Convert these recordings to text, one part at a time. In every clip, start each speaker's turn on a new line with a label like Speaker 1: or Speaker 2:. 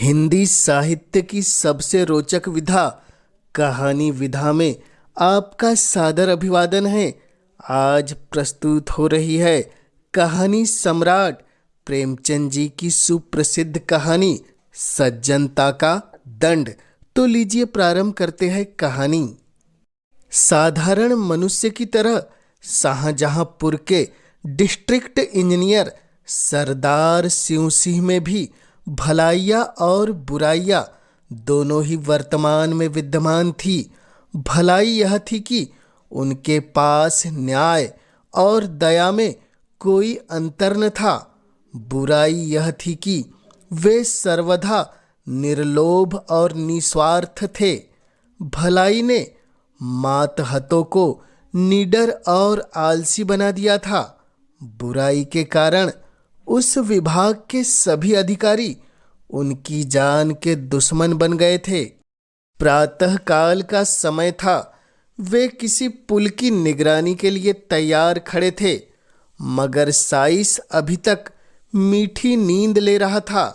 Speaker 1: हिंदी साहित्य की सबसे रोचक विधा कहानी विधा में आपका सादर अभिवादन है। आज प्रस्तुत हो रही है कहानी सम्राट प्रेमचंद जी की सुप्रसिद्ध कहानी सज्जनता का दंड। तो लीजिए प्रारंभ करते हैं कहानी। साधारण मनुष्य की तरह शाहजहांपुर के डिस्ट्रिक्ट इंजीनियर सरदार सिंह सिंह में भी भलाइयाँ और बुराइयाँ दोनों ही वर्तमान में विद्यमान थी। भलाई यह थी कि उनके पास न्याय और दया में कोई अंतर न था। बुराई यह थी कि वे सर्वदा निर्लोभ और निस्वार्थ थे। भलाई ने मातहतों को निडर और आलसी बना दिया था। बुराई के कारण उस विभाग के सभी अधिकारी उनकी जान के दुश्मन बन गए थे। प्रातःकाल का समय था। वे किसी पुल की निगरानी के लिए तैयार खड़े थे, मगर साइस अभी तक मीठी नींद ले रहा था।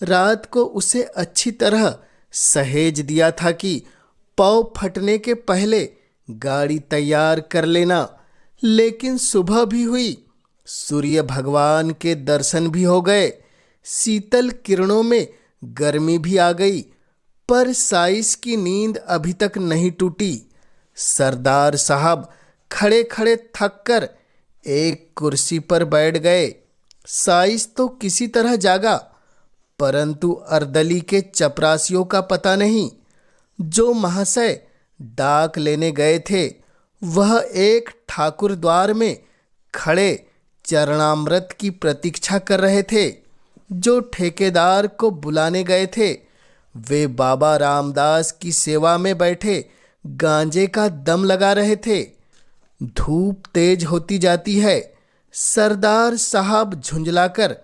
Speaker 1: रात को उसे अच्छी तरह सहेज दिया था कि पाँव फटने के पहले गाड़ी तैयार कर लेना। लेकिन सुबह भी हुई, सूर्य भगवान के दर्शन भी हो गए, शीतल किरणों में गर्मी भी आ गई, पर साइस की नींद अभी तक नहीं टूटी। सरदार साहब खड़े खड़े थक कर एक कुर्सी पर बैठ गए। साइस तो किसी तरह जागा, परंतु अर्दली के चपरासियों का पता नहीं। जो महाशय डाक लेने गए थे वह एक ठाकुर द्वार में खड़े चरणामृत की प्रतीक्षा कर रहे थे। जो ठेकेदार को बुलाने गए थे वे बाबा रामदास की सेवा में बैठे गांजे का दम लगा रहे थे। धूप तेज होती जाती है। सरदार साहब झुंझलाकर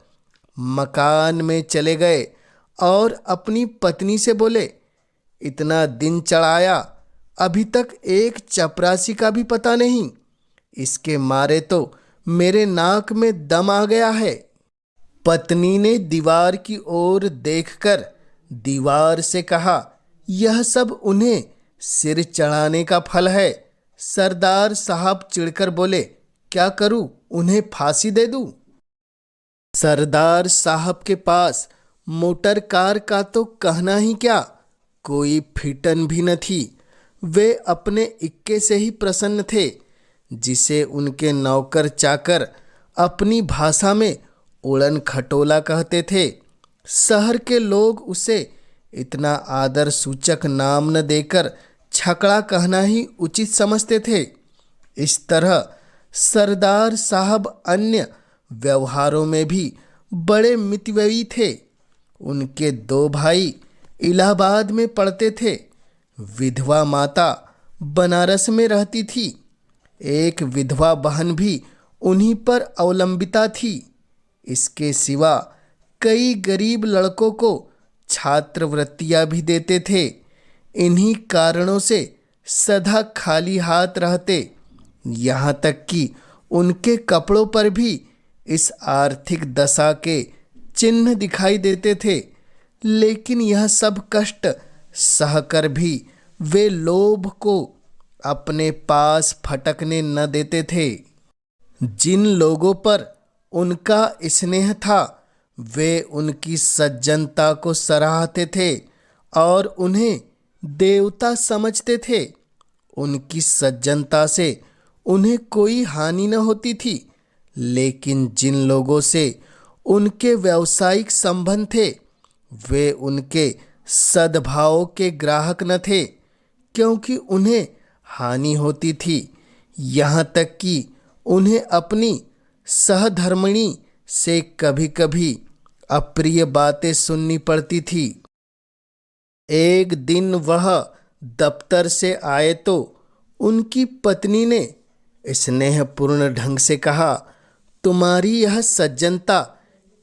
Speaker 1: मकान में चले गए और अपनी पत्नी से बोले, इतना दिन चढ़ाया, अभी तक एक चपरासी का भी पता नहीं। इसके मारे तो मेरे नाक में दम आ गया है। पत्नी ने दीवार की ओर देखकर दीवार से कहा, यह सब उन्हें सिर चढ़ाने का फल है। सरदार साहब चिढ़कर बोले, क्या करूं, उन्हें फांसी दे दूं? सरदार साहब के पास मोटर कार का तो कहना ही क्या, कोई फिटन भी न थी। वे अपने इक्के से ही प्रसन्न थे, जिसे उनके नौकर चाकर अपनी भाषा में उड़न खटोला कहते थे। शहर के लोग उसे इतना आदर सूचक नाम न देकर छकड़ा कहना ही उचित समझते थे। इस तरह सरदार साहब अन्य व्यवहारों में भी बड़े मितव्ययी थे। उनके दो भाई इलाहाबाद में पढ़ते थे। विधवा माता बनारस में रहती थी। एक विधवा बहन भी उन्हीं पर अवलंबिता थी। इसके सिवा कई गरीब लड़कों को छात्रवृत्तियां भी देते थे। इन्हीं कारणों से सदा खाली हाथ रहते। यहाँ तक कि उनके कपड़ों पर भी इस आर्थिक दशा के चिन्ह दिखाई देते थे। लेकिन यह सब कष्ट सहकर भी वे लोभ को अपने पास फटकने न देते थे। जिन लोगों पर उनका स्नेह था वे उनकी सज्जनता को सराहते थे और उन्हें देवता समझते थे। उनकी सज्जनता से उन्हें कोई हानि न होती थी। लेकिन जिन लोगों से उनके व्यावसायिक संबंध थे वे उनके सद्भाव के ग्राहक न थे, क्योंकि उन्हें हानि होती थी। यहाँ तक कि उन्हें अपनी सहधर्मिणी से कभी कभी अप्रिय बातें सुननी पड़ती थी। एक दिन वह दफ्तर से आए तो उनकी पत्नी ने स्नेहपूर्ण ढंग से कहा, तुम्हारी यह सज्जनता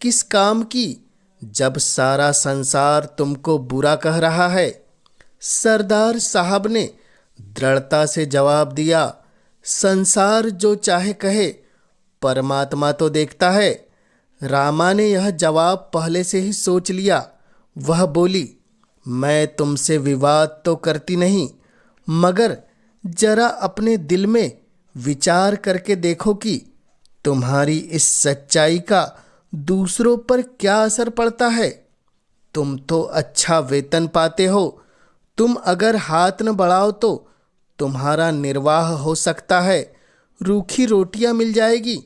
Speaker 1: किस काम की, जब सारा संसार तुमको बुरा कह रहा है? सरदार साहब ने दृढ़ता से जवाब दिया, संसार जो चाहे कहे, परमात्मा तो देखता है। रामा ने यह जवाब पहले से ही सोच लिया। वह बोली, मैं तुमसे विवाद तो करती नहीं, मगर जरा अपने दिल में विचार करके देखो कि तुम्हारी इस सच्चाई का दूसरों पर क्या असर पड़ता है। तुम तो अच्छा वेतन पाते हो, तुम अगर हाथ न बढ़ाओ तो तुम्हारा निर्वाह हो सकता है, रूखी रोटियां मिल जाएगी,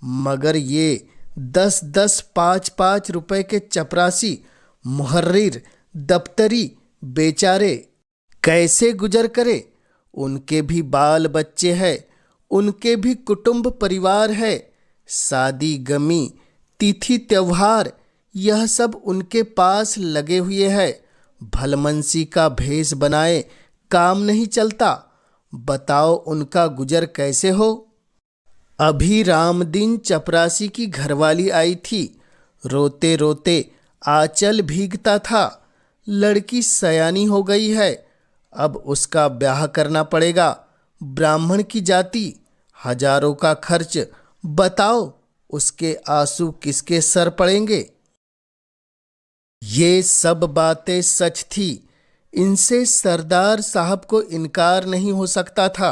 Speaker 1: मगर ये 10-10 5-5 रुपए के चपरासी मुहर्रिर दफ्तरी बेचारे कैसे गुजर करे। उनके भी बाल बच्चे हैं, उनके भी कुटुंब परिवार है, शादी गमी तिथि त्योहार यह सब उनके पास लगे हुए हैं। भलमनसी का भेष बनाए काम नहीं चलता। बताओ उनका गुजर कैसे हो। अभी रामदीन चपरासी की घरवाली आई थी। रोते रोते आंचल भीगता था। लड़की सयानी हो गई है, अब उसका ब्याह करना पड़ेगा। ब्राह्मण की जाति, हजारों का खर्च, बताओ उसके आंसू किसके सर पड़ेंगे। ये सब बातें सच थी, इनसे सरदार साहब को इनकार नहीं हो सकता था।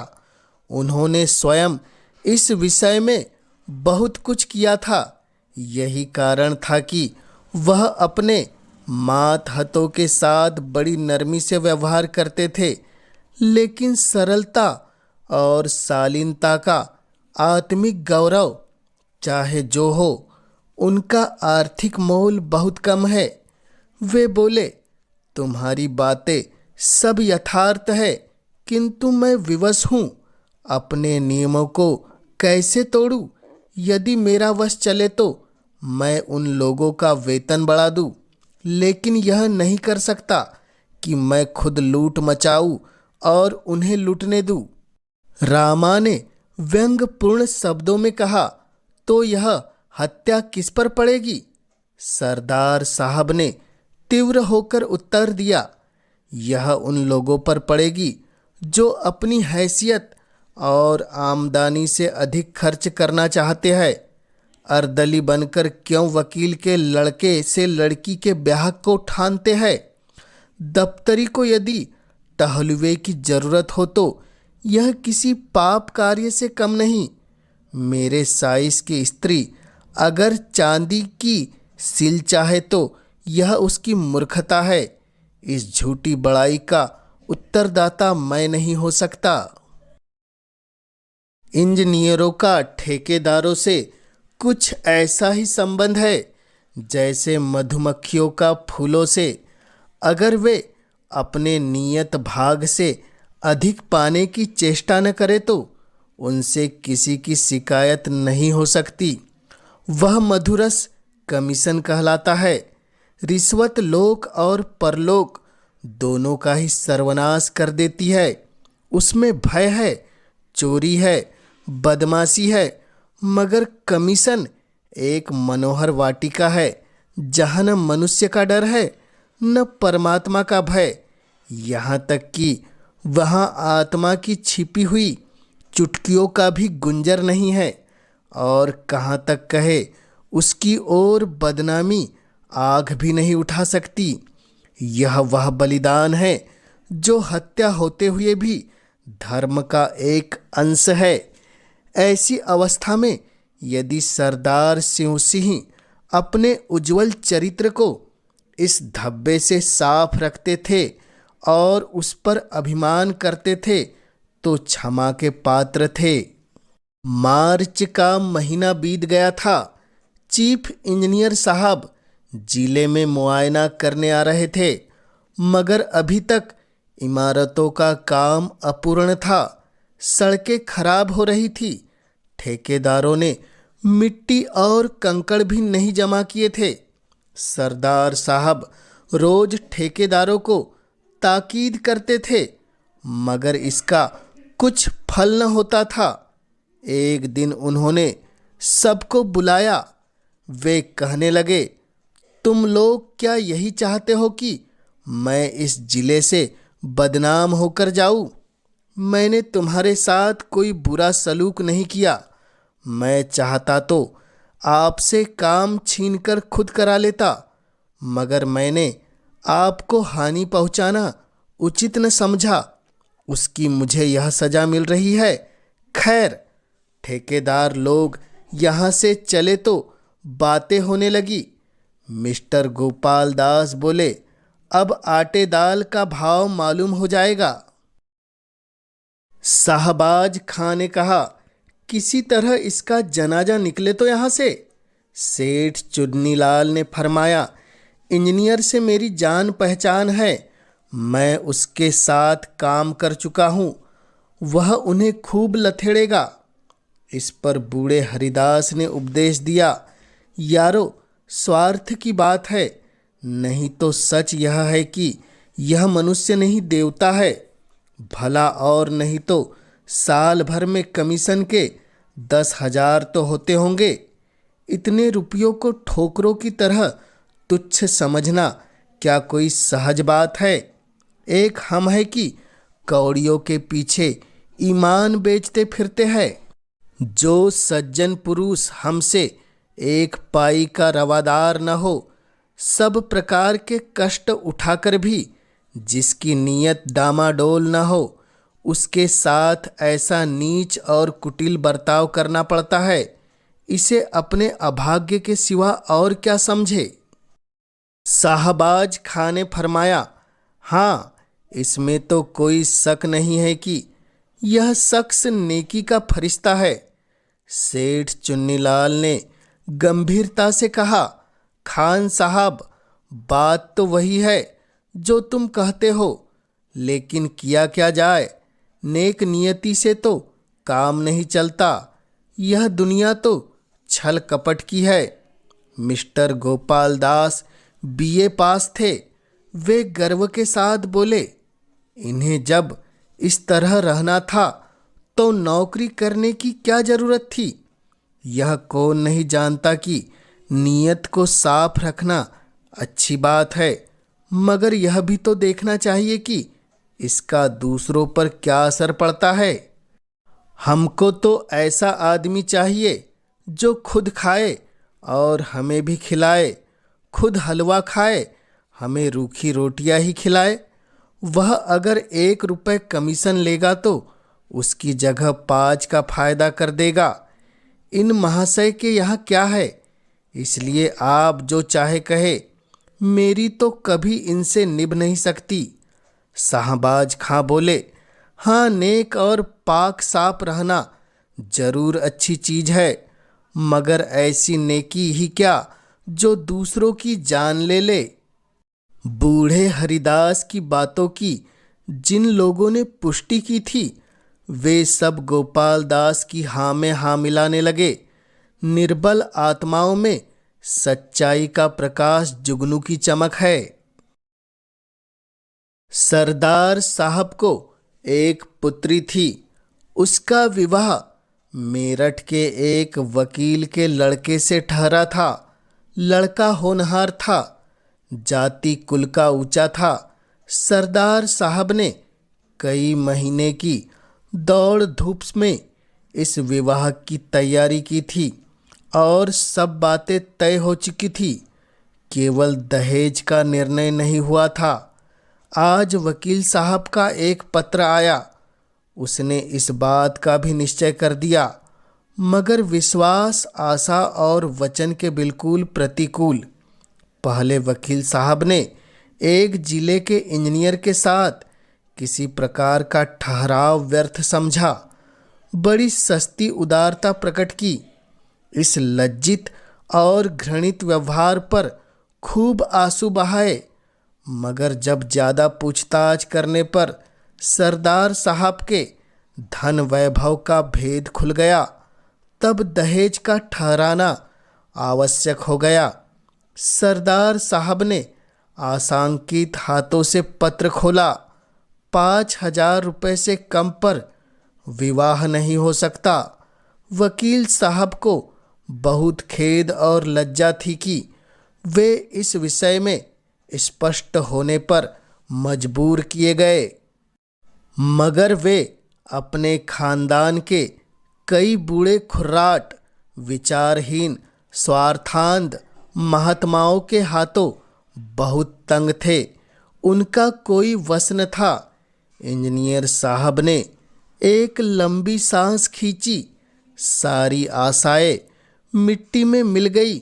Speaker 1: उन्होंने स्वयं इस विषय में बहुत कुछ किया था। यही कारण था कि वह अपने मातहतों के साथ बड़ी नरमी से व्यवहार करते थे, लेकिन सरलता और शालीनता का आत्मिक गौरव चाहे जो हो, उनका आर्थिक मोल बहुत कम है। वे बोले, तुम्हारी बातें सब यथार्थ है, किंतु मैं विवश हूँ। अपने नियमों को कैसे तोड़ूं? यदि मेरा वश चले तो मैं उन लोगों का वेतन बढ़ा दूं, लेकिन यह नहीं कर सकता कि मैं खुद लूट मचाऊं और उन्हें लूटने दूं। रामा ने व्यंग्यपूर्ण शब्दों में कहा, तो यह हत्या किस पर पड़ेगी? सरदार साहब ने तीव्र होकर उत्तर दिया, यह उन लोगों पर पड़ेगी जो अपनी हैसियत और आमदनी से अधिक खर्च करना चाहते हैं। अर्दली बनकर क्यों वकील के लड़के से लड़की के ब्याह को ठानते हैं? दफ्तरी को यदि टहलुए की जरूरत हो तो यह किसी पाप कार्य से कम नहीं। मेरे साइस की स्त्री अगर चांदी की सिल चाहे तो यह उसकी मूर्खता है। इस झूठी बड़ाई का उत्तरदाता मैं नहीं हो सकता। इंजीनियरों का ठेकेदारों से कुछ ऐसा ही संबंध है जैसे मधुमक्खियों का फूलों से। अगर वे अपने नियत भाग से अधिक पाने की चेष्टा न करे तो उनसे किसी की शिकायत नहीं हो सकती। वह मधुरस कमीशन कहलाता है। रिश्वत लोक और परलोक दोनों का ही सर्वनाश कर देती है। उसमें भय है, चोरी है, बदमाशी है, मगर कमीशन एक मनोहर वाटिका है जहाँ न मनुष्य का डर है न परमात्मा का भय। यहाँ तक कि वहाँ आत्मा की छिपी हुई चुटकियों का भी गुंजर नहीं है। और कहाँ तक कहे, उसकी ओर बदनामी आग भी नहीं उठा सकती। यह वह बलिदान है जो हत्या होते हुए भी धर्म का एक अंश है। ऐसी अवस्था में यदि सरदार सिंह सिंह अपने उज्जवल चरित्र को इस धब्बे से साफ रखते थे और उस पर अभिमान करते थे तो क्षमा के पात्र थे। मार्च का महीना बीत गया था। चीफ इंजीनियर साहब जिले में मुआयना करने आ रहे थे, मगर अभी तक इमारतों का काम अपूर्ण था। सड़कें खराब हो रही थी। ठेकेदारों ने मिट्टी और कंकड़ भी नहीं जमा किए थे। सरदार साहब रोज ठेकेदारों को ताकीद करते थे, मगर इसका कुछ फल न होता था। एक दिन उन्होंने सबको बुलाया। वे कहने लगे, तुम लोग क्या यही चाहते हो कि मैं इस जिले से बदनाम होकर जाऊं? मैंने तुम्हारे साथ कोई बुरा सलूक नहीं किया। मैं चाहता तो आपसे काम छीनकर खुद करा लेता, मगर मैंने आपको हानि पहुंचाना उचित न समझा, उसकी मुझे यह सजा मिल रही है। खैर, ठेकेदार लोग यहाँ से चले तो बातें होने लगी। मिस्टर गोपाल दास बोले, अब आटे दाल का भाव मालूम हो जाएगा। शाहबाज खां ने कहा, किसी तरह इसका जनाजा निकले तो यहाँ से। सेठ चुन्नीलाल ने फरमाया, इंजीनियर से मेरी जान पहचान है, मैं उसके साथ काम कर चुका हूँ, वह उन्हें खूब लथेड़ेगा। इस पर बूढ़े हरिदास ने उपदेश दिया, यारो, स्वार्थ की बात है, नहीं तो सच यह है कि यह मनुष्य नहीं देवता है। भला और नहीं तो साल भर में कमीशन के 10,000 तो होते होंगे। इतने रुपयों को ठोकरों की तरह तुच्छ समझना क्या कोई सहज बात है? एक हम है कि कौड़ियों के पीछे ईमान बेचते फिरते हैं। जो सज्जन पुरुष हमसे एक पाई का रवादार न हो, सब प्रकार के कष्ट उठाकर भी जिसकी नीयत डामाडोल न हो, उसके साथ ऐसा नीच और कुटिल बर्ताव करना पड़ता है। इसे अपने अभाग्य के सिवा और क्या समझे? शाहबाज खां ने फरमाया, हाँ, इसमें तो कोई शक नहीं है कि यह शख्स नेकी का फरिश्ता है। सेठ चुन्नीलाल ने गंभीरता से कहा, खान साहब, बात तो वही है जो तुम कहते हो, लेकिन किया क्या जाए, नेक नियति से तो काम नहीं चलता। यह दुनिया तो छल कपट की है। मिस्टर गोपाल दास बीए पास थे। वे गर्व के साथ बोले, इन्हें जब इस तरह रहना था तो नौकरी करने की क्या जरूरत थी? यह कौन नहीं जानता कि नीयत को साफ रखना अच्छी बात है, मगर यह भी तो देखना चाहिए कि इसका दूसरों पर क्या असर पड़ता है। हमको तो ऐसा आदमी चाहिए जो खुद खाए और हमें भी खिलाए, खुद हलवा खाए, हमें रूखी रोटियां ही खिलाए। वह अगर 1 रुपये कमीशन लेगा तो उसकी जगह 5 का फायदा कर देगा। इन महाशय के यहाँ क्या है? इसलिए आप जो चाहे कहे, मेरी तो कभी इनसे निभ नहीं सकती। शाहबाज खां बोले, हाँ, नेक और पाक साफ रहना जरूर अच्छी चीज है, मगर ऐसी नेकी ही क्या जो दूसरों की जान ले ले। बूढ़े हरिदास की बातों की जिन लोगों ने पुष्टि की थी, वे सब गोपाल दास की हाँ में हाँ मिलाने लगे। निर्बल आत्माओं में सच्चाई का प्रकाश जुगनू की चमक है। सरदार साहब को एक पुत्री थी। उसका विवाह मेरठ के एक वकील के लड़के से ठहरा था। लड़का होनहार था, जाति कुल का ऊंचा था। सरदार साहब ने कई महीने की दौड़ धूप में इस विवाह की तैयारी की थी और सब बातें तय हो चुकी थी। केवल दहेज का निर्णय नहीं हुआ था। आज वकील साहब का एक पत्र आया। उसने इस बात का भी निश्चय कर दिया, मगर विश्वास, आशा और वचन के बिल्कुल प्रतिकूल। पहले वकील साहब ने एक जिले के इंजीनियर के साथ किसी प्रकार का ठहराव व्यर्थ समझा, बड़ी सस्ती उदारता प्रकट की। इस लज्जित और घृणित व्यवहार पर खूब आंसू बहाए, मगर जब ज़्यादा पूछताछ करने पर सरदार साहब के धन वैभव का भेद खुल गया, तब दहेज का ठहराना आवश्यक हो गया। सरदार साहब ने आशांकित हाथों से पत्र खोला। 5,000 रुपये से कम पर विवाह नहीं हो सकता। वकील साहब को बहुत खेद और लज्जा थी कि वे इस विषय में स्पष्ट होने पर मजबूर किए गए, मगर वे अपने खानदान के कई बूढ़े खुर्राट, विचारहीन, स्वार्थांध महात्माओं के हाथों बहुत तंग थे, उनका कोई वश न था। इंजीनियर साहब ने एक लंबी सांस खींची। सारी आशाएं मिट्टी में मिल गई।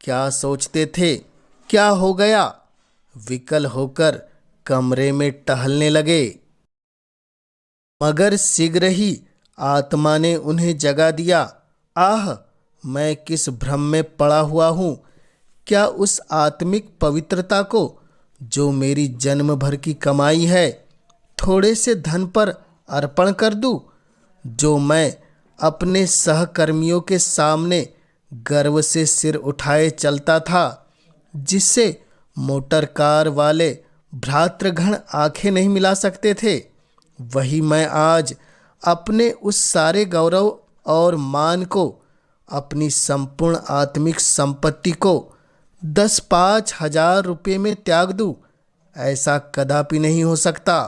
Speaker 1: क्या सोचते थे, क्या हो गया? विकल होकर कमरे में टहलने लगे, मगर शीघ्र ही आत्मा ने उन्हें जगा दिया। आह, मैं किस भ्रम में पड़ा हुआ हूँ! क्या उस आत्मिक पवित्रता को, जो मेरी जन्म भर की कमाई है, थोड़े से धन पर अर्पण कर दूं? जो मैं अपने सहकर्मियों के सामने गर्व से सिर उठाए चलता था, जिससे मोटर कार वाले भ्रातृगण आंखें नहीं मिला सकते थे, वही मैं आज अपने उस सारे गौरव और मान को, अपनी संपूर्ण आत्मिक संपत्ति को 10-5 हजार रुपये में त्याग दूं? ऐसा कदापि नहीं हो सकता।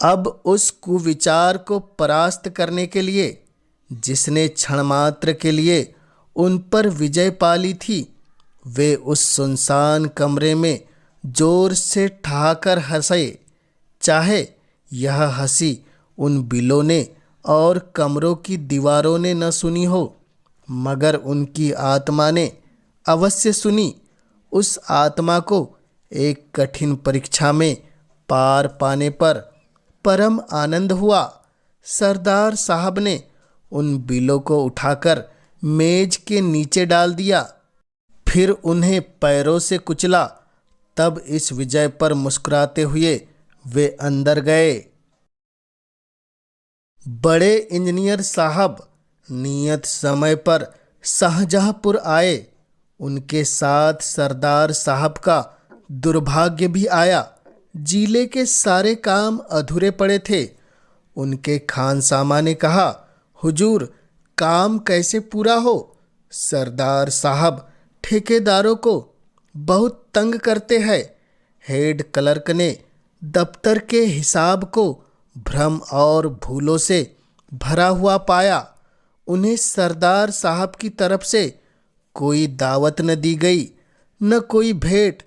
Speaker 1: अब उस कुविचार को परास्त करने के लिए, जिसने क्षण मात्र के लिए उन पर विजय पाली थी, वे उस सुनसान कमरे में जोर से ठहाकर हंसे। चाहे यह हंसी उन बिलों ने और कमरों की दीवारों ने न सुनी हो, मगर उनकी आत्मा ने अवश्य सुनी। उस आत्मा को एक कठिन परीक्षा में पार पाने पर परम आनंद हुआ। सरदार साहब ने उन बिलों को उठाकर मेज के नीचे डाल दिया, फिर उन्हें पैरों से कुचला। तब इस विजय पर मुस्कुराते हुए वे अंदर गए। बड़े इंजीनियर साहब नियत समय पर शाहजहांपुर आए। उनके साथ सरदार साहब का दुर्भाग्य भी आया। जिले के सारे काम अधूरे पड़े थे। उनके खानसामा ने कहा, हुजूर, काम कैसे पूरा हो? सरदार साहब ठेकेदारों को बहुत तंग करते हैं। हेड क्लर्क ने दफ्तर के हिसाब को भ्रम और भूलों से भरा हुआ पाया। उन्हें सरदार साहब की तरफ से कोई दावत न दी गई, न कोई भेंट।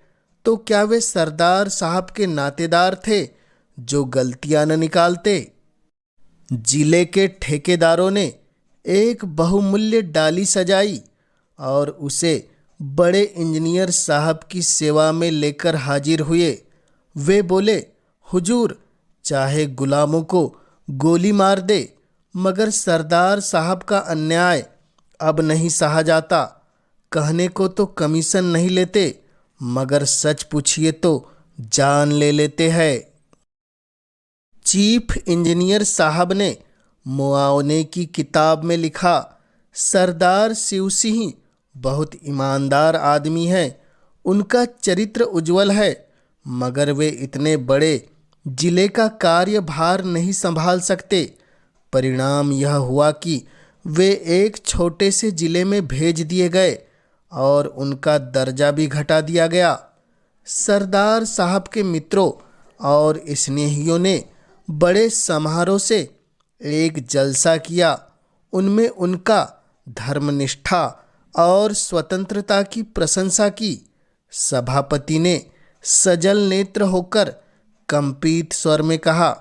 Speaker 1: तो क्या वे सरदार साहब के नातेदार थे जो गलतियां न निकालते? जिले के ठेकेदारों ने एक बहुमूल्य डाली सजाई और उसे बड़े इंजीनियर साहब की सेवा में लेकर हाजिर हुए। वे बोले, हुजूर, चाहे गुलामों को गोली मार दे, मगर सरदार साहब का अन्याय अब नहीं सहा जाता। कहने को तो कमीशन नहीं लेते, मगर सच पूछिए तो जान ले लेते हैं। चीफ इंजीनियर साहब ने मुआवने की किताब में लिखा, सरदार शिव सिंह बहुत ईमानदार आदमी है। उनका चरित्र उज्जवल है, मगर वे इतने बड़े जिले का कार्यभार नहीं संभाल सकते। परिणाम यह हुआ कि वे एक छोटे से जिले में भेज दिए गए और उनका दर्जा भी घटा दिया गया। सरदार साहब के मित्रों और स्नेहियों ने बड़े समारोह से एक जलसा किया। उनमें उनका धर्मनिष्ठा और स्वतंत्रता की प्रशंसा की। सभापति ने सजल नेत्र होकर कंपित स्वर में कहा,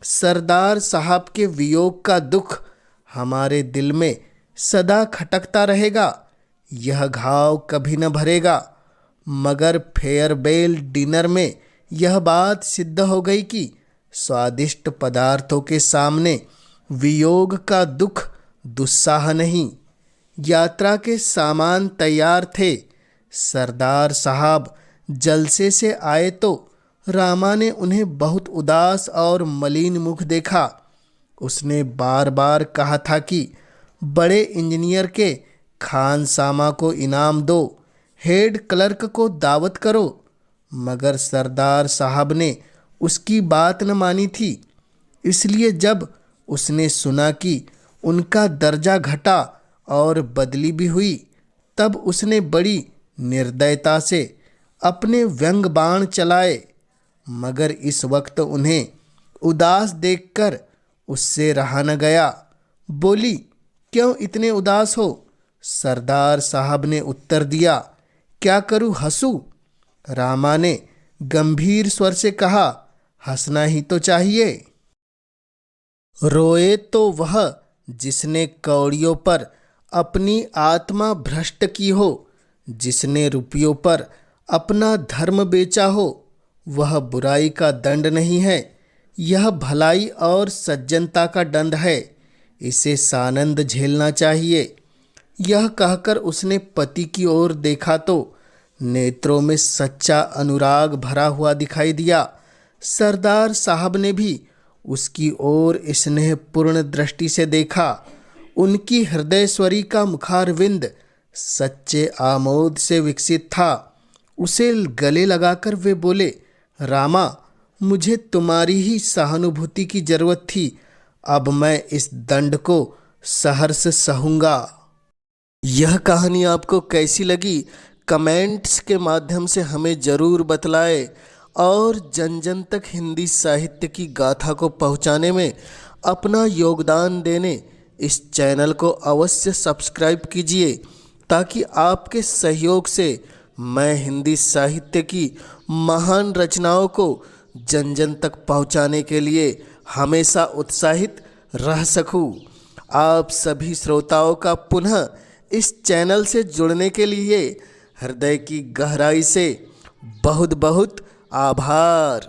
Speaker 1: सरदार साहब के वियोग का दुख हमारे दिल में सदा खटकता रहेगा। यह घाव कभी न भरेगा। मगर फेयरवेल डिनर में यह बात सिद्ध हो गई कि स्वादिष्ट पदार्थों के सामने वियोग का दुख दुस्साह नहीं। यात्रा के सामान तैयार थे। सरदार साहब जलसे से आए तो रामा ने उन्हें बहुत उदास और मलिन मुख देखा। उसने बार बार कहा था कि बड़े इंजीनियर के खानसामा को इनाम दो, हेड क्लर्क को दावत करो, मगर सरदार साहब ने उसकी बात न मानी थी। इसलिए जब उसने सुना कि उनका दर्जा घटा और बदली भी हुई, तब उसने बड़ी निर्दयता से अपने व्यंग बाण चलाए। मगर इस वक्त उन्हें उदास देखकर उससे रहा न गया। बोली, क्यों इतने उदास हो? सरदार साहब ने उत्तर दिया, क्या करूं, हंसूं? रामा ने गंभीर स्वर से कहा, हंसना ही तो चाहिए। रोए तो वह जिसने कौड़ियों पर अपनी आत्मा भ्रष्ट की हो, जिसने रुपयों पर अपना धर्म बेचा हो। वह बुराई का दंड नहीं है, यह भलाई और सज्जनता का दंड है। इसे सानंद झेलना चाहिए। यह कहकर उसने पति की ओर देखा तो नेत्रों में सच्चा अनुराग भरा हुआ दिखाई दिया। सरदार साहब ने भी उसकी ओर स्नेहपूर्ण दृष्टि से देखा। उनकी हृदयस्वरी का मुखारविंद सच्चे आमोद से विकसित था। उसे गले लगाकर वे बोले, रामा, मुझे तुम्हारी ही सहानुभूति की जरूरत थी। अब मैं इस दंड को सहर्ष सहूंगा। यह कहानी आपको कैसी लगी कमेंट्स के माध्यम से हमें ज़रूर बतलाएं और जन जन तक हिंदी साहित्य की गाथा को पहुंचाने में अपना योगदान देने इस चैनल को अवश्य सब्सक्राइब कीजिए, ताकि आपके सहयोग से मैं हिंदी साहित्य की महान रचनाओं को जन जन तक पहुंचाने के लिए हमेशा उत्साहित रह सकूं। आप सभी श्रोताओं का पुनः इस चैनल से जुड़ने के लिए हृदय की गहराई से बहुत बहुत आभार।